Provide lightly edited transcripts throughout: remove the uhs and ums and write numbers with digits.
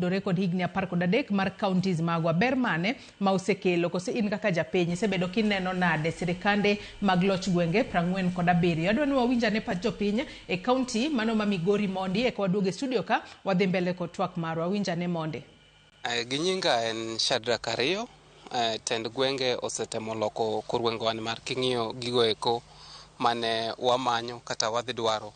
dore kod higni 13 mar counties magwa ber mane ma osekelo kose in kaka japiny sebedo kineno nade sirikande mag loch gwenge 47 adwani wawinjane pa jopiny e county mano ma Migori mondi e kwaduoge studio ka wadhi mbele kod twak marwa winjane monde. Ginyinga en Shadrack Ariyo. Tend gwenge osetemo loko kor gwenge wan mar king'iyo gigo eko mane wamanyo kata wadhi dwaro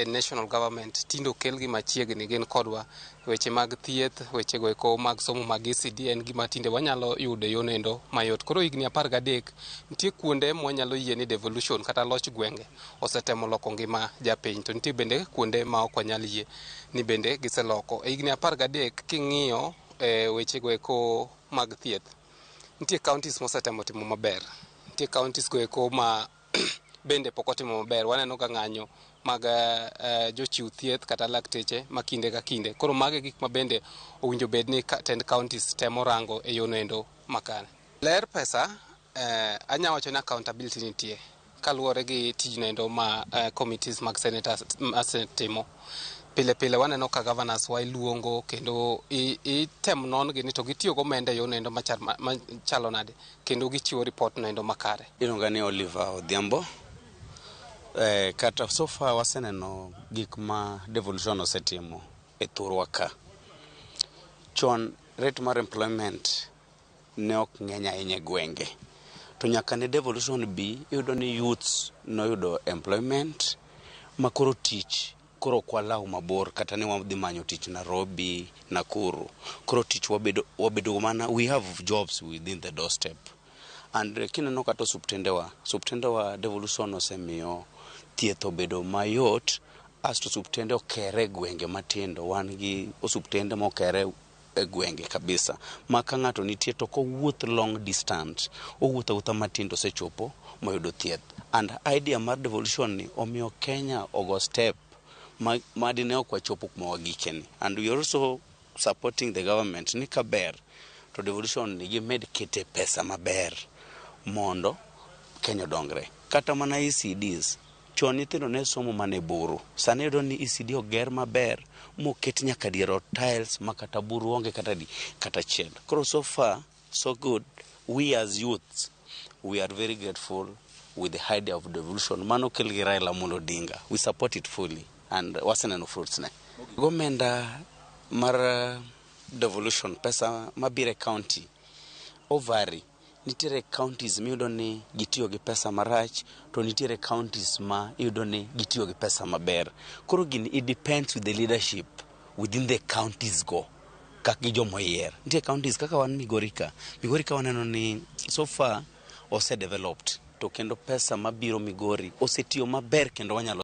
national government tindo kelgi machiegni gin kodwa weche mag thieth, weche go eko mag somo mag ECD en gima tinde wanyalo yudo yonendo mayot. Koro higni 13 nitie kuonde mwanyalo yie ni devolution kata loch gwenge osetemo loko ngima japiny, to nitie bende kuonde ma ok wanyal yie ni bende giseloko. Higni 13 king'iyo weche go eko mag thieth, nitie counties mosetemo timo maber, nitie counties go eko ma bende pok otimo maber. Waneno ka ng'anyo mag jochiw thieth kata lakteche ma kinde ka kinde. Koro mage gik ma bende owinjo bed ni tend counties temo rango e yonendo makare. Ler pesa anya wacho ni accountability nitie kaluwore gi tijnendo ma committees mag senators timo. Pile pile waneno ka governors wa iluongo kendo item non gi ni to gitiyo go omenda yonendo machalo nade kendo gichiwo report nendo makare. Iluonga ni Oliver Odhiambo. Kata so far waseneno gik ma devolution osetimo e thurwa ka. Chon rate mar employment ne ok ng'eny ahinya e gwenge, to nyaka ne devolution bi iyudo ni youths noyudo employment makoro tich koro kwalaw mabor kata ne wadhi manyo tich Nairobi, Nakuru. Koro tich wabedo mana, we have jobs within the doorstep. And kineno kata subtendewa devolution osemiyo thieth obedo mayot, asto subtende okere gwenge matindo, wan gi subtende mokere e gwenge kabisa ma ka ng'ato nitie to kowuoth long distance owuotho matindo sechopo moyudo thieth. And idea mar devolution ni omiyo Kenya ogo step madine ok wachopo kuma wagikeni. And we are also supporting the government ni kaber to devolution ni gimed kete pesa maber mondo Kenya dongre. Kata mana ECDs chon nyithindo ne somo mane buru, sani iyudo ni ECD oger maber moket nyaka dier tiles makata buru onge kata chiel. Koro so far so good. We as youths, we are very grateful with the idea of devolution. Mano kel gi Raila Amolo Odinga, we support it fully and waseneno fruits ne. Gomenda mar devolution pesa mabire county ovari. Nitiere counties miyudo ni gitiyo gi pesa marach, to nitiere counties ma iyudo ni gitiyo gi pesa maber. Koro gini it depends with the leadership within the counties go kak gi jomoyier. Nitiere counties kaka wan Migori ka waneno ni so far ose developed, to kendo pesa mabiro Migori osetiyo maber kendo wanyalo